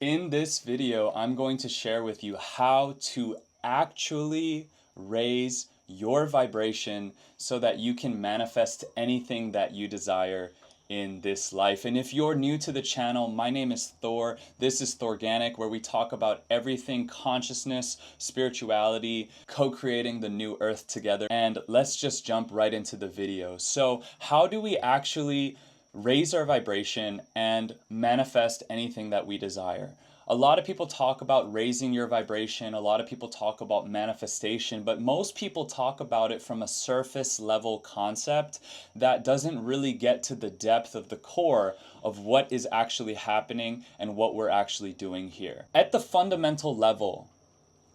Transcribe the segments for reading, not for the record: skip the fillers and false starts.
In this video, I'm going to share with you how to actually raise your vibration so that you can manifest anything that you desire in this life. And if you're new to the channel, my name is Thor. This is Thorganic, where we talk about everything consciousness, spirituality, co-creating the new earth together. And let's just jump right into the video. So how do we actually raise our vibration and manifest anything that we desire? A lot of people talk about raising your vibration, a lot of people talk about manifestation, but most people talk about it from a surface level concept that doesn't really get to the depth of the core of what is actually happening and what we're actually doing here. At the fundamental level,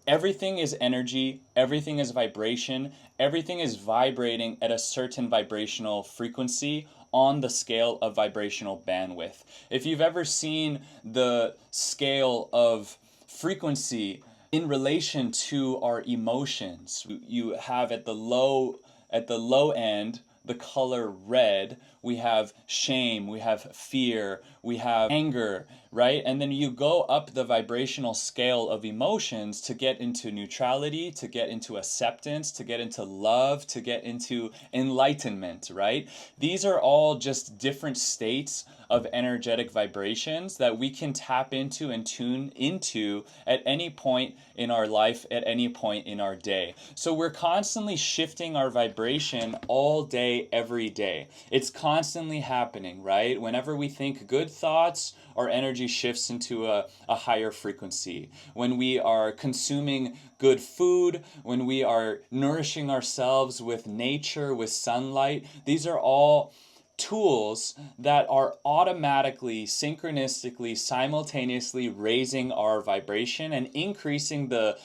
everything is energy, everything is vibration, everything is vibrating at a certain vibrational frequency on the scale of vibrational bandwidth. If you've ever seen the scale of frequency in relation to our emotions, you have at the low end the color red. We have shame, we have fear, we have anger, right? And then you go up the vibrational scale of emotions to get into neutrality, to get into acceptance, to get into love, to get into enlightenment, right? These are all just different states of energetic vibrations that we can tap into and tune into at any point in our life, at any point in our day. So we're constantly shifting our vibration all day, every day. It's constantly happening, right? Whenever we think good thoughts, our energy shifts into a higher frequency. When we are consuming good food, when we are nourishing ourselves with nature, with sunlight, these are all tools that are automatically, synchronistically, simultaneously raising our vibration and increasing the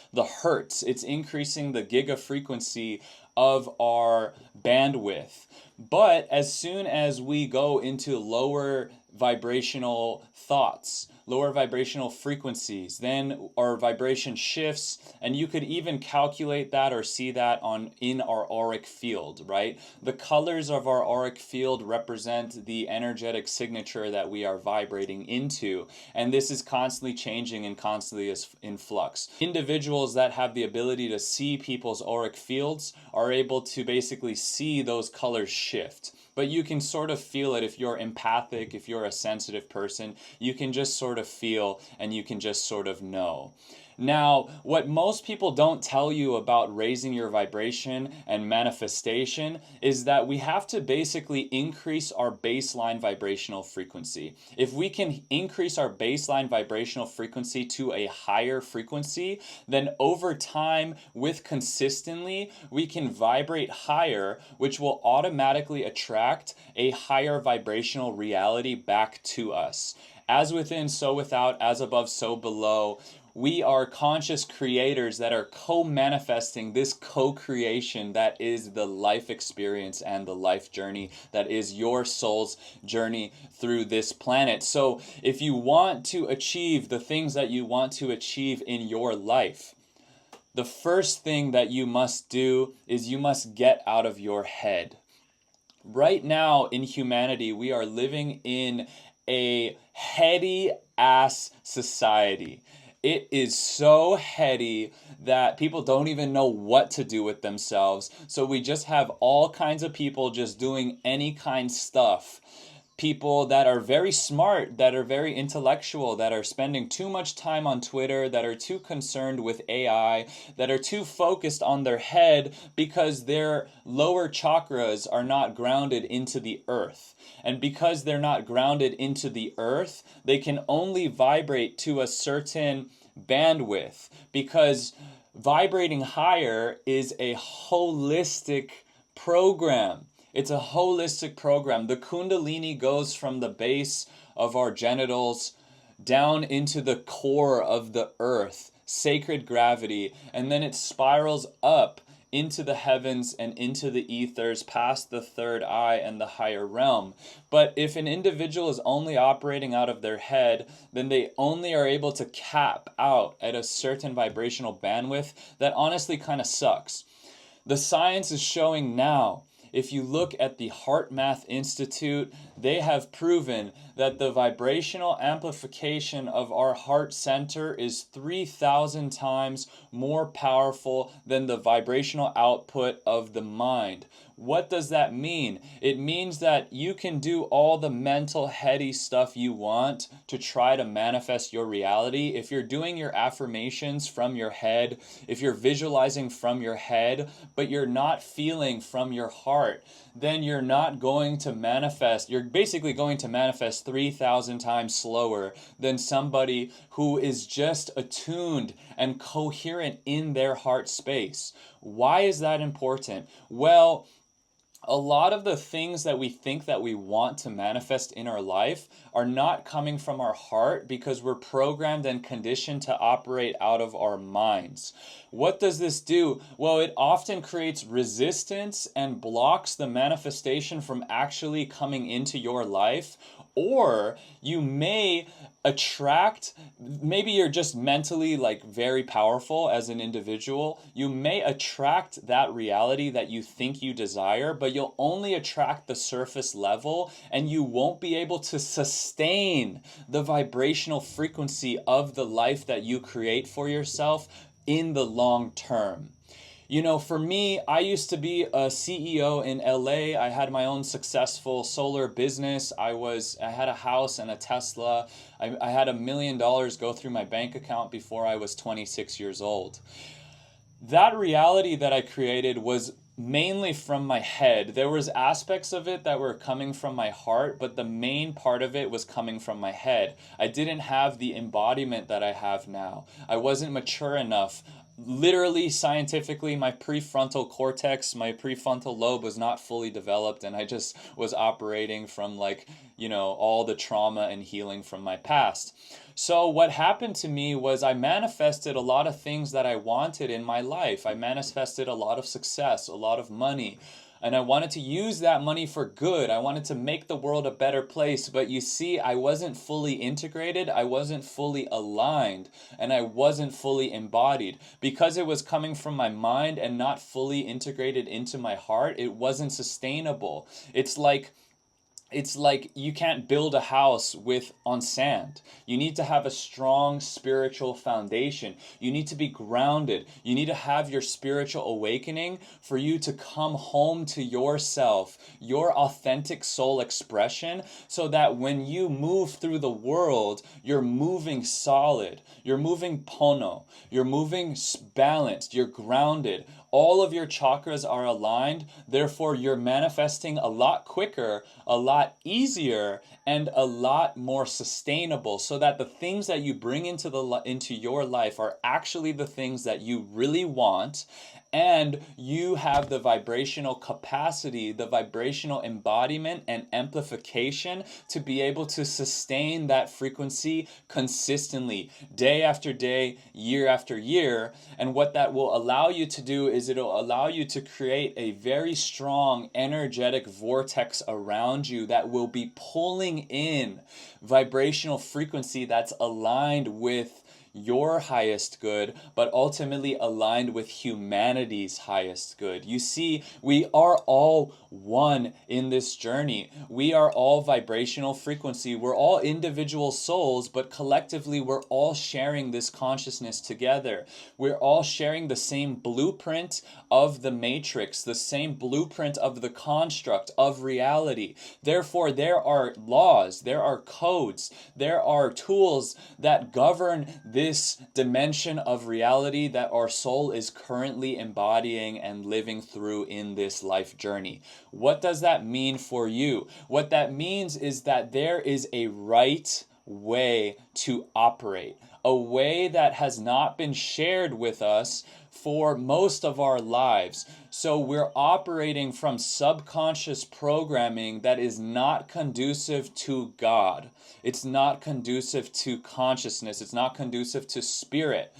hertz. It's increasing the giga frequency of our bandwidth. But as soon as we go into lower vibrational thoughts, lower vibrational frequencies, then our vibration shifts, and you could even calculate that or see that in our auric field, right? The colors of our auric field represent the energetic signature that we are vibrating into, and this is constantly changing and constantly is in flux. Individuals that have the ability to see people's auric fields are able to basically see those colors shift. But you can sort of feel it if you're empathic, if you're a sensitive person, you can just sort of feel and you can just sort of know. Now, what most people don't tell you about raising your vibration and manifestation is that we have to basically increase our baseline vibrational frequency. If we can increase our baseline vibrational frequency to a higher frequency, then over time, with consistently, we can vibrate higher, which will automatically attract a higher vibrational reality back to us. As within, so without, as above, so below. We are conscious creators that are co-manifesting this co-creation that is the life experience and the life journey that is your soul's journey through this planet. So if you want to achieve the things that you want to achieve in your life, the first thing that you must do is you must get out of your head. Right now in humanity, we are living in a heady ass society. It is so heady that people don't even know what to do with themselves. So we just have all kinds of people just doing any kind of stuff. People that are very smart, that are very intellectual, that are spending too much time on Twitter, that are too concerned with AI, that are too focused on their head because their lower chakras are not grounded into the earth. And because they're not grounded into the earth, they can only vibrate to a certain bandwidth, because vibrating higher is a holistic program. It's a holistic program. The Kundalini goes from the base of our genitals down into the core of the earth, sacred gravity, and then it spirals up into the heavens and into the ethers, past the third eye and the higher realm. But if an individual is only operating out of their head, then they only are able to cap out at a certain vibrational bandwidth that honestly kind of sucks. The science is showing now, If you look at the Heart Math Institute, they have proven that the vibrational amplification of our heart center is 3,000 times more powerful than the vibrational output of the mind. What does that mean? It means that you can do all the mental, heady stuff you want to try to manifest your reality. If you're doing your affirmations from your head, if you're visualizing from your head, but you're not feeling from your heart, then you're not going to manifest. You're basically going to manifest 3,000 times slower than somebody who is just attuned and coherent in their heart space. Why is that important? Well, a lot of the things that we think that we want to manifest in our life are not coming from our heart because we're programmed and conditioned to operate out of our minds. What does this do? Well, it often creates resistance and blocks the manifestation from actually coming into your life. Or you may attract, maybe you're just mentally like very powerful as an individual. You may attract that reality that you think you desire, but you'll only attract the surface level, and you won't be able to sustain the vibrational frequency of the life that you create for yourself in the long term. You know, for me, I used to be a CEO in LA. I had my own successful solar business. I had a house and a Tesla. I had $1 million go through my bank account before I was 26 years old. That reality that I created was mainly from my head. There was aspects of it that were coming from my heart, but the main part of it was coming from my head. I didn't have the embodiment that I have now. I wasn't mature enough. Literally, scientifically, my prefrontal cortex, my prefrontal lobe was not fully developed, and I just was operating from all the trauma and healing from my past. So what happened to me was I manifested a lot of things that I wanted in my life. I manifested a lot of success, a lot of money. And I wanted to use that money for good. I wanted to make the world a better place. But you see, I wasn't fully integrated. I wasn't fully aligned. And I wasn't fully embodied. Because it was coming from my mind and not fully integrated into my heart, it wasn't sustainable. It's like you can't build a house on sand. You need to have a strong spiritual foundation. You need to be grounded. You need to have your spiritual awakening for you to come home to yourself, your authentic soul expression, so that when you move through the world, you're moving solid. You're moving pono. You're moving balanced. You're grounded. All of your chakras are aligned, therefore you're manifesting a lot quicker, a lot easier, and a lot more sustainable, so that the things that you bring into your life are actually the things that you really want, and you have the vibrational capacity, the vibrational embodiment and amplification to be able to sustain that frequency consistently, day after day, year after year. And what that will allow you to do is it'll allow you to create a very strong energetic vortex around you that will be pulling in vibrational frequency that's aligned with your highest good, but ultimately aligned with humanity's highest good. You see, we are all one in this journey. We are all vibrational frequency. We're all individual souls, but collectively we're all sharing this consciousness together. We're all sharing the same blueprint of the matrix, the same blueprint of the construct of reality. Therefore, there are laws, there are codes, there are tools that govern this dimension of reality that our soul is currently embodying and living through in this life journey. What does that mean for you? What that means is that there is a right way to operate, a way that has not been shared with us for most of our lives. So we're operating from subconscious programming that is not conducive to God. It's not conducive to consciousness. It's not conducive to spirit.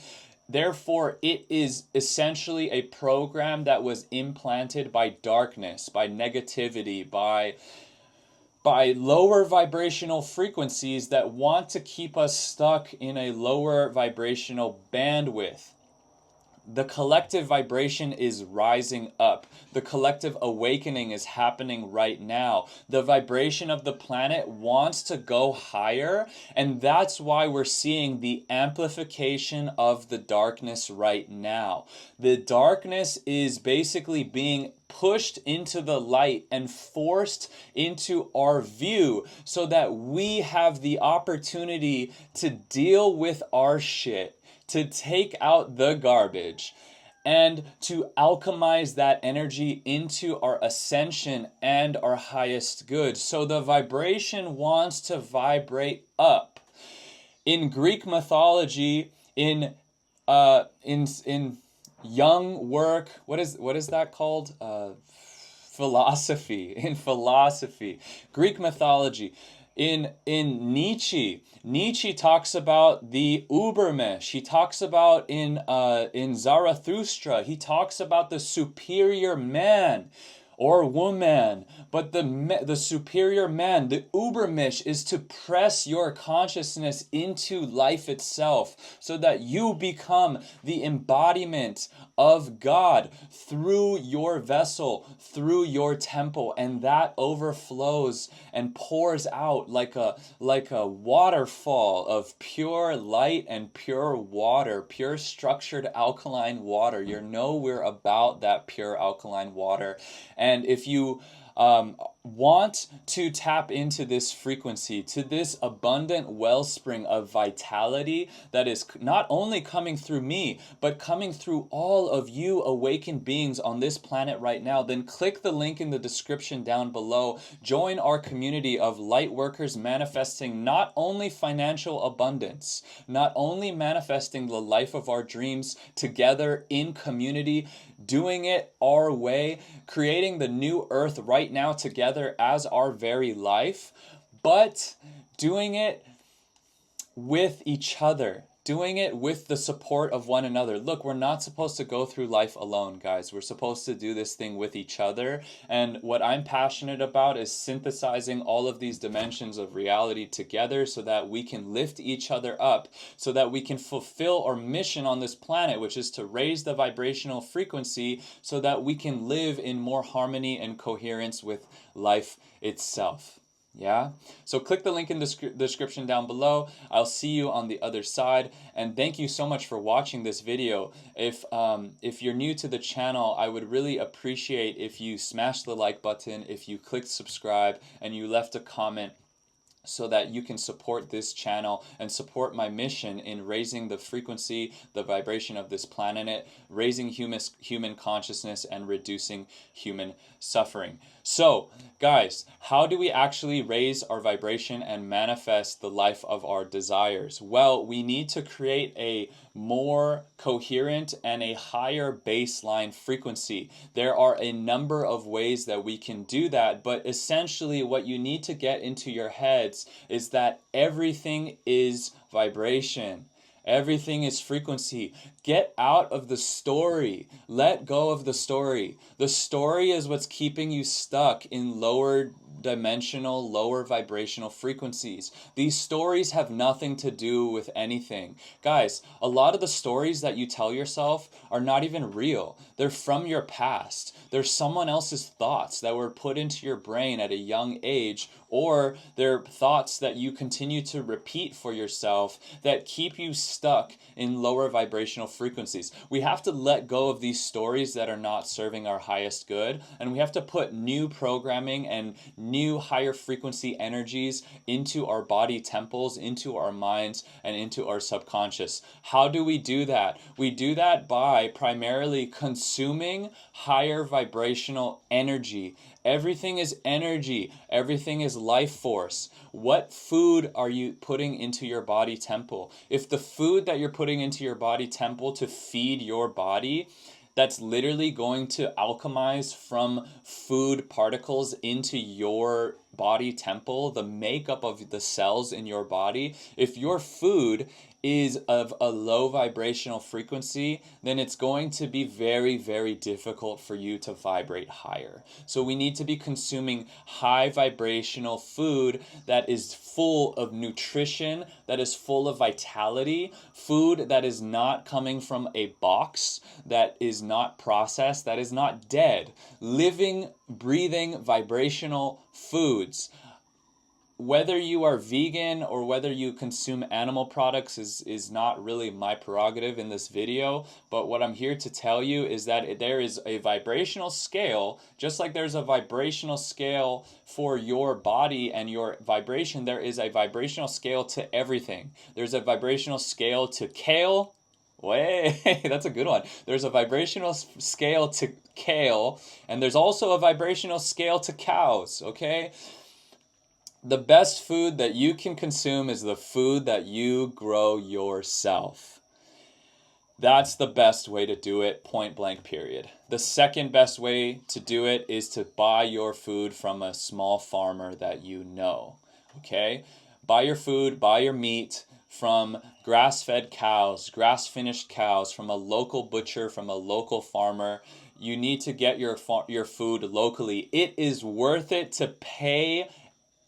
Therefore, it is essentially a program that was implanted by darkness, by negativity, by lower vibrational frequencies that want to keep us stuck in a lower vibrational bandwidth. the collective vibration is rising up. The collective awakening is happening right now. The vibration of the planet wants to go higher, and that's why we're seeing the amplification of the darkness right now. The darkness is basically being pushed into the light and forced into our view so that we have the opportunity to deal with our shit, to take out the garbage, and to alchemize that energy into our ascension and our highest good. So the vibration wants to vibrate up. In Greek mythology, in young work, what is that called? Philosophy. In philosophy, Greek mythology, in Nietzsche talks about the Übermensch. He talks about in Zarathustra, he talks about the superior man or woman, but the superior man, the Übermensch, is to press your consciousness into life itself so that you become the embodiment of God through your vessel, through your temple, and that overflows and pours out like a waterfall of pure light and pure water, pure structured alkaline water. You know we're about that pure alkaline water. And if you want to tap into this frequency, to this abundant wellspring of vitality that is not only coming through me, but coming through all of you awakened beings on this planet right now, then click the link in the description down below. Join our community of light workers manifesting not only financial abundance, not only manifesting the life of our dreams together in community, doing it our way, creating the new earth right now together as our very life, but doing it with each other, doing it with the support of one another. Look, we're not supposed to go through life alone, guys. We're supposed to do this thing with each other. And what I'm passionate about is synthesizing all of these dimensions of reality together so that we can lift each other up, so that we can fulfill our mission on this planet, which is to raise the vibrational frequency so that we can live in more harmony and coherence with life itself. Yeah? So click the link in the description down below. I'll see you on the other side. And thank you so much for watching this video. If you're new to the channel, I would really appreciate if you smash the like button, if you clicked subscribe, and you left a comment so that you can support this channel and support my mission in raising the frequency, the vibration of this planet, raising human consciousness, and reducing human suffering. So, guys, how do we actually raise our vibration and manifest the life of our desires? Well, we need to create a more coherent and a higher baseline frequency. There are a number of ways that we can do that, but essentially what you need to get into your heads is that everything is vibration. Everything is frequency. Get out of the story. Let go of the story. The story is what's keeping you stuck in lower dimensional, lower vibrational frequencies. These stories have nothing to do with anything. Guys, a lot of the stories that you tell yourself are not even real. They're from your past. They're someone else's thoughts that were put into your brain at a young age, or they're thoughts that you continue to repeat for yourself that keep you stuck in lower vibrational frequencies. We have to let go of these stories that are not serving our highest good, and we have to put new programming and new higher frequency energies into our body temples, into our minds, and into our subconscious. How do we do that? We do that by primarily consuming higher vibrational energy. Everything is energy. Everything is life force. What food are you putting into your body temple? If the food that you're putting into your body temple to feed your body, that's literally going to alchemize from food particles into your body temple, the makeup of the cells in your body. If your food is of a low vibrational frequency, then it's going to be very, very difficult for you to vibrate higher. So we need to be consuming high vibrational food that is full of nutrition, that is full of vitality, food that is not coming from a box, that is not processed, that is not dead. Living, breathing, vibrational foods. Whether you are vegan or whether you consume animal products is not really my prerogative in this video, but what I'm here to tell you is that there is a vibrational scale, just like there's a vibrational scale for your body and your vibration, there is a vibrational scale to everything. There's a vibrational scale to kale. Way, that's a good one. There's a vibrational scale to kale, and there's also a vibrational scale to cows, okay? The best food that you can consume is the food that you grow yourself. That's the best way to do it, point blank, period. The second best way to do it is to buy your food from a small farmer that you know, okay? Buy your food, buy your meat from grass-fed cows, grass-finished cows, from a local butcher, from a local farmer. You need to get your food locally. It is worth it to pay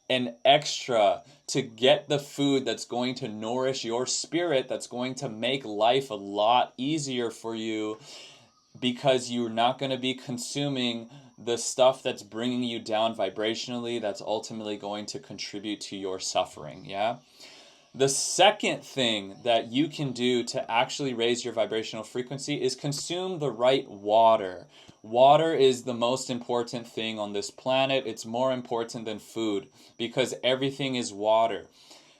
an extra to get the food that's going to nourish your spirit, that's going to make life a lot easier for you, because you're not going to be consuming the stuff that's bringing you down vibrationally, that's ultimately going to contribute to your suffering, yeah? The second thing that you can do to actually raise your vibrational frequency is consume the right water. Water is the most important thing on this planet. It's more important than food because everything is water.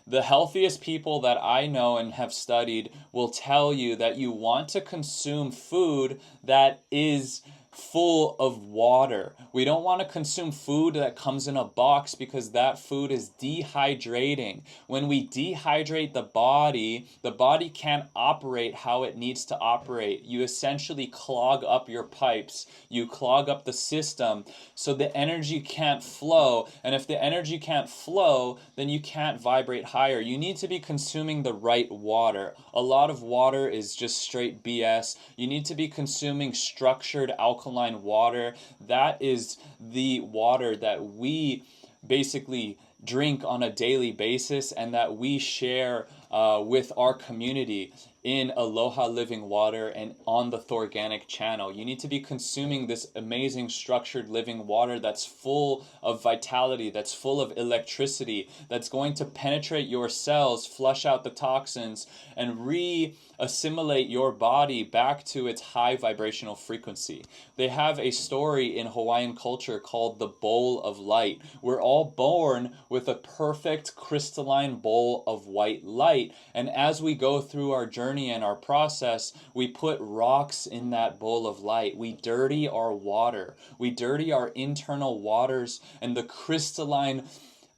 The healthiest people that I know and have studied will tell you that you want to consume food that is full of water. We don't want to consume food that comes in a box because that food is dehydrating. When we dehydrate the body can't operate how it needs to operate. You essentially clog up your pipes. You clog up the system so the energy can't flow. And if the energy can't flow, then you can't vibrate higher. You need to be consuming the right water. A lot of water is just straight BS. You need to be consuming structured alkaline water. That is the water that we basically drink on a daily basis and that we share with our community in Aloha Living Water and on the Thorganic channel. You need to be consuming this amazing structured living water that's full of vitality, that's full of electricity, that's going to penetrate your cells, flush out the toxins, and re-assimilate your body back to its high vibrational frequency. They have a story in Hawaiian culture called the bowl of light. We're all born with a perfect crystalline bowl of white light, and as we go through our journey and our process, we put rocks in that bowl of light. We dirty our water. We dirty our internal waters and the crystalline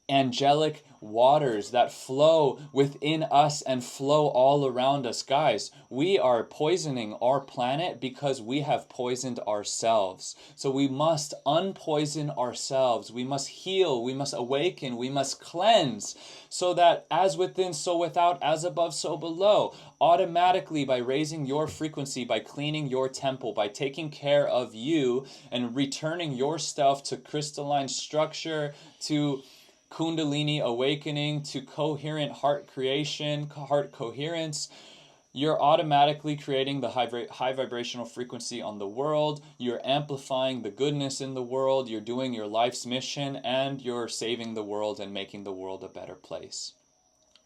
angelic waters that flow within us and flow all around us. Guys, we are poisoning our planet because we have poisoned ourselves. So we must unpoison ourselves. We must heal. We must awaken. We must cleanse so that as within, so without, as above, so below. Automatically, by raising your frequency, by cleaning your temple, by taking care of you and returning your stuff to crystalline structure, to Kundalini awakening, to coherent heart creation, heart coherence, you're automatically creating the high vibrational frequency on the world. You're amplifying the goodness in the world. You're doing your life's mission, and you're saving the world and making the world a better place.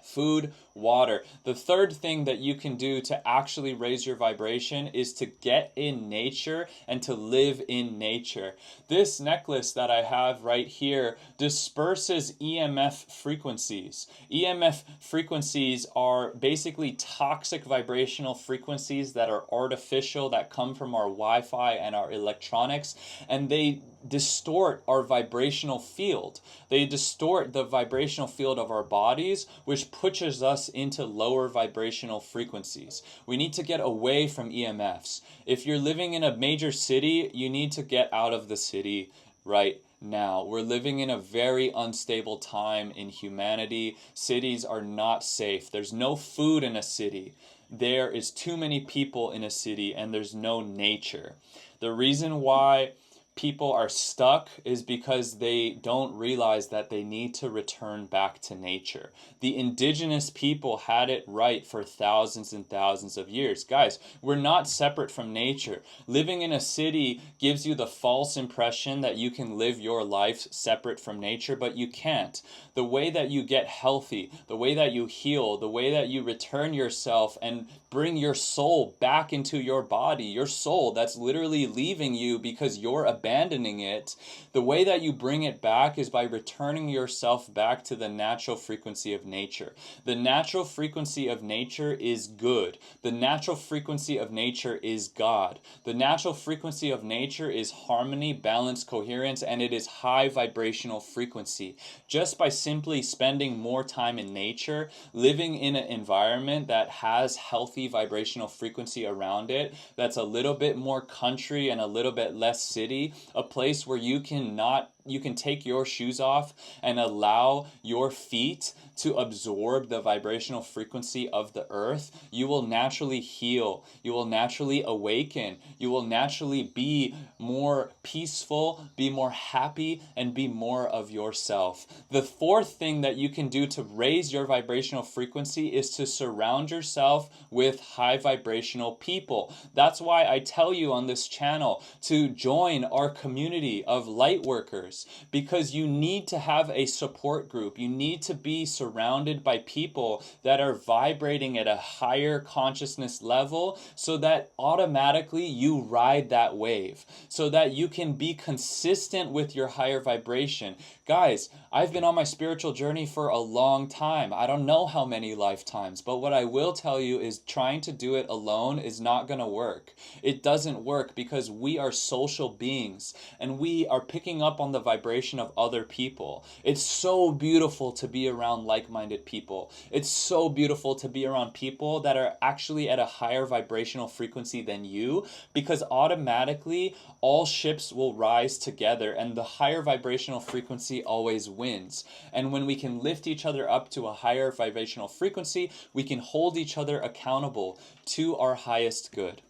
Food, water. The third thing that you can do to actually raise your vibration is to get in nature and to live in nature. This necklace that I have right here disperses EMF frequencies. EMF frequencies are basically toxic vibrational frequencies that are artificial, that come from our Wi-Fi and our electronics, and they distort our vibrational field. They distort the vibrational field of our bodies, which pushes us into lower vibrational frequencies. We need to get away from EMFs. If you're living in a major city, you need to get out of the city right now. We're living in a very unstable time in humanity. Cities are not safe. There's no food in a city. There is too many people in a city, and there's no nature. The reason why people are stuck is because they don't realize that they need to return back to nature. The indigenous people had it right for thousands and thousands of years. Guys, we're not separate from nature. Living in a city gives you the false impression that you can live your life separate from nature, but you can't. The way that you get healthy, the way that you heal, the way that you return yourself and bring your soul back into your body, your soul that's literally leaving you because you're abandoning it, the way that you bring it back is by returning yourself back to the natural frequency of nature. The natural frequency of nature is good. The natural frequency of nature is God. The natural frequency of nature is harmony, balance, coherence, and it is high vibrational frequency. Just by simply spending more time in nature, living in an environment that has healthy vibrational frequency around it, that's a little bit more country and a little bit less city, a place where you can take your shoes off and allow your feet to absorb the vibrational frequency of the earth, you will naturally heal. You will naturally awaken. You will naturally be more peaceful, be more happy, and be more of yourself. The fourth thing that you can do to raise your vibrational frequency is to surround yourself with high vibrational people. That's why I tell you on this channel to join our community of light workers, because you need to have a support group. You need to be surrounded by people that are vibrating at a higher consciousness level so that automatically you ride that wave, so that you can be consistent with your higher vibration. Guys, I've been on my spiritual journey for a long time. I don't know how many lifetimes, but what I will tell you is trying to do it alone is not going to work. It doesn't work because we are social beings and we are picking up on the vibration of other people. It's so beautiful to be around like-minded people. It's so beautiful to be around people that are actually at a higher vibrational frequency than you, because automatically all ships will rise together and the higher vibrational frequency always wins. And when we can lift each other up to a higher vibrational frequency, we can hold each other accountable to our highest good.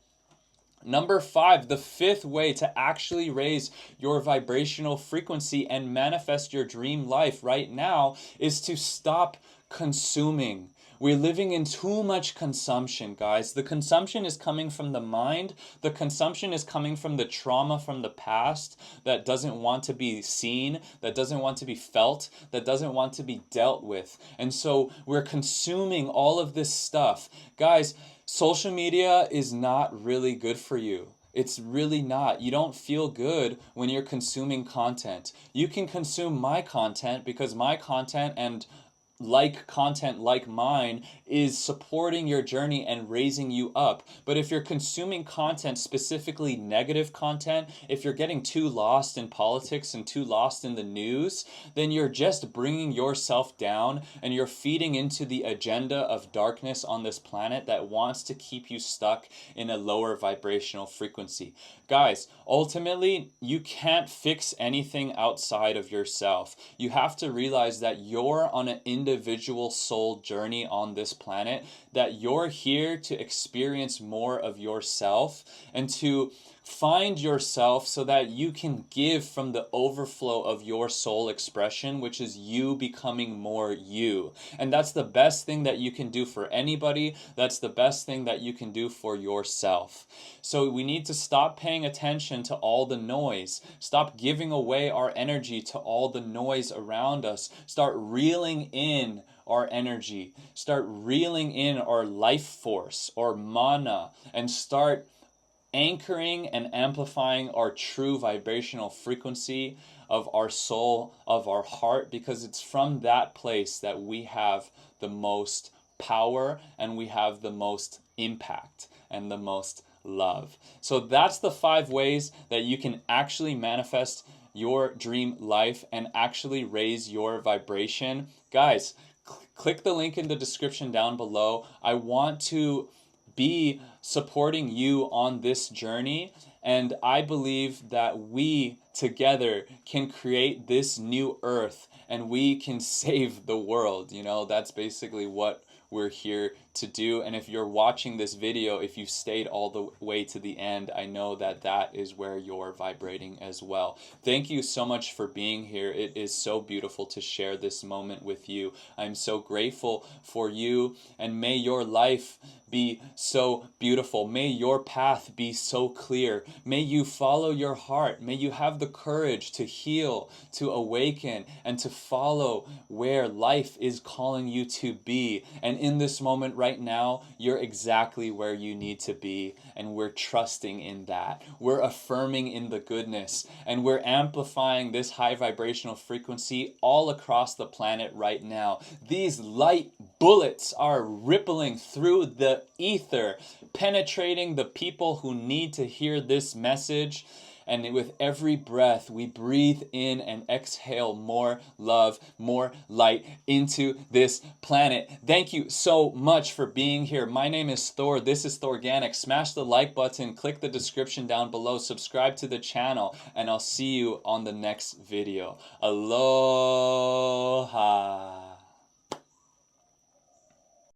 Number 5, the fifth way to actually raise your vibrational frequency and manifest your dream life right now is to stop consuming. We're living in too much consumption, guys. The consumption is coming from the mind. The consumption is coming from the trauma from the past that doesn't want to be seen, that doesn't want to be felt, that doesn't want to be dealt with. And so we're consuming all of this stuff. Guys, social media is not really good for you. It's really not. You don't feel good when you're consuming content. You can consume my content because my content and content like mine is supporting your journey and raising you up. But if you're consuming content, specifically negative content, if you're getting too lost in politics and too lost in the news, then you're just bringing yourself down and you're feeding into the agenda of darkness on this planet that wants to keep you stuck in a lower vibrational frequency. Guys, ultimately, you can't fix anything outside of yourself. You have to realize that you're on an individual soul journey on this planet, that you're here to experience more of yourself and to find yourself so that you can give from the overflow of your soul expression, which is you becoming more you. And that's the best thing that you can do for anybody. That's the best thing that you can do for yourself. So we need to stop paying attention to all the noise. Stop giving away our energy to all the noise around us. Start reeling in our energy. Start reeling in our life force or mana, and start anchoring and amplifying our true vibrational frequency of our soul, of our heart, because it's from that place that we have the most power and we have the most impact and the most love. So that's the 5 ways that you can actually manifest your dream life and actually raise your vibration. Guys, click the link in the description down below. I want to be supporting you on this journey And I believe that we together can create this new earth and we can save the world. You know, that's basically what we're here to do. And if you're watching this video, if you've stayed all the way to the end, I know that that is where you're vibrating as well. Thank you so much for being here. It is so beautiful to share this moment with you. I'm so grateful for you, and may your life be so beautiful. May your path be so clear. May you follow your heart. May you have the courage to heal, to awaken, and to follow where life is calling you to be. And in this moment right now, you're exactly where you need to be, and we're trusting in that. We're affirming in the goodness, and we're amplifying this high vibrational frequency all across the planet right now. These light bullets are rippling through the ether, penetrating the people who need to hear this message. And with every breath, we breathe in and exhale more love, more light into this planet. Thank you so much for being here. My name is Thor. This is Thorganic. Smash the like button, click the description down below, subscribe to the channel, and I'll see you on the next video. Aloha.